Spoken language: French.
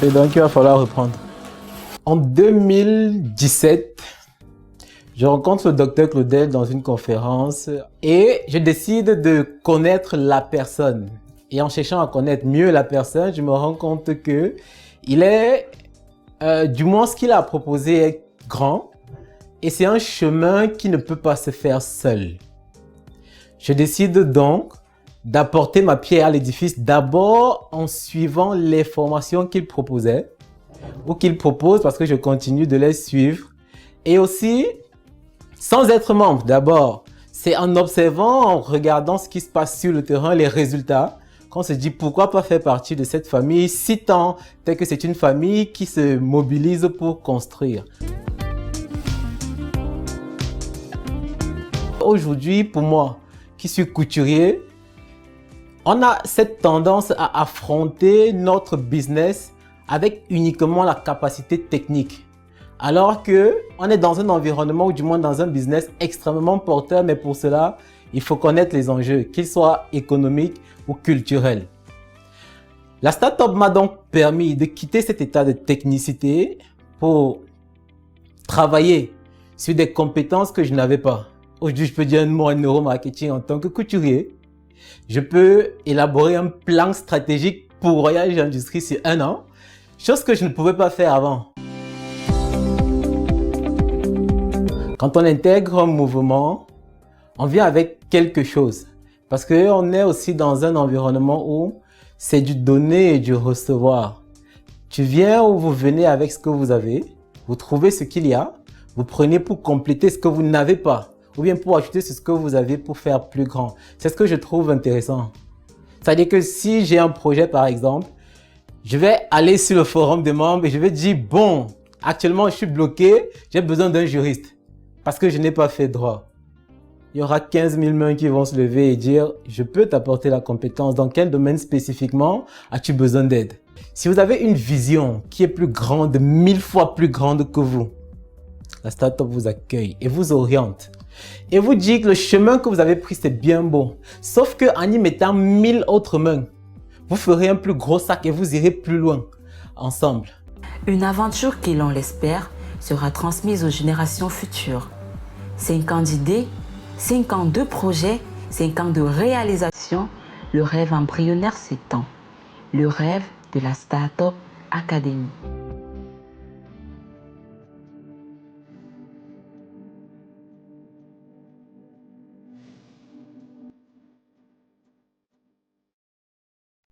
Et donc, il va falloir reprendre. En 2017, je rencontre le docteur Claudel dans une conférence et je décide de connaître la personne. Et en cherchant à connaître mieux la personne, je me rends compte que il est, du moins ce qu'il a proposé est grand et c'est un chemin qui ne peut pas se faire seul. Je décide donc d'apporter ma pierre à l'édifice d'abord en suivant les formations qu'il proposait ou qu'il propose parce que je continue de les suivre et aussi sans être membre d'abord. C'est en observant, en regardant ce qui se passe sur le terrain, les résultats, qu'on se dit pourquoi pas faire partie de cette famille si tant est que c'est une famille qui se mobilise pour construire. Aujourd'hui, pour moi, qui suis couturier, on a cette tendance à affronter notre business avec uniquement la capacité technique. Alors qu'on est dans un environnement ou du moins dans un business extrêmement porteur, mais pour cela, il faut connaître les enjeux, qu'ils soient économiques ou culturels. La start-up m'a donc permis de quitter cet état de technicité pour travailler sur des compétences que je n'avais pas. Aujourd'hui, je peux dire un mot en neuromarketing en tant que couturier. Je peux élaborer un plan stratégique pour Royal Industries sur 1 an, chose que je ne pouvais pas faire avant. Quand on intègre un mouvement, on vient avec quelque chose. Parce qu'on est aussi dans un environnement où c'est du donner et du recevoir. Tu viens ou vous venez avec ce que vous avez, vous trouvez ce qu'il y a, vous prenez pour compléter ce que vous n'avez pas. Ou bien pour ajouter ce que vous avez pour faire plus grand. C'est ce que je trouve intéressant. C'est-à-dire que si j'ai un projet par exemple, je vais aller sur le forum des membres et je vais dire bon, actuellement je suis bloqué, j'ai besoin d'un juriste parce que je n'ai pas fait droit. Il y aura 15 000 mains qui vont se lever et dire je peux t'apporter la compétence. Dans quel domaine spécifiquement as-tu besoin d'aide? Si vous avez une vision qui est plus grande, 1000 fois plus grande que vous, la startup vous accueille et vous oriente. Et vous dit que le chemin que vous avez pris, c'est bien beau. Sauf qu'en y mettant 1000 autres mains, vous ferez un plus gros sac et vous irez plus loin ensemble. Une aventure qui, l'on l'espère, sera transmise aux générations futures. 5 ans d'idées, 5 ans de projets, 5 ans de réalisation, le rêve embryonnaire s'étend. Le rêve de la Startup Academy.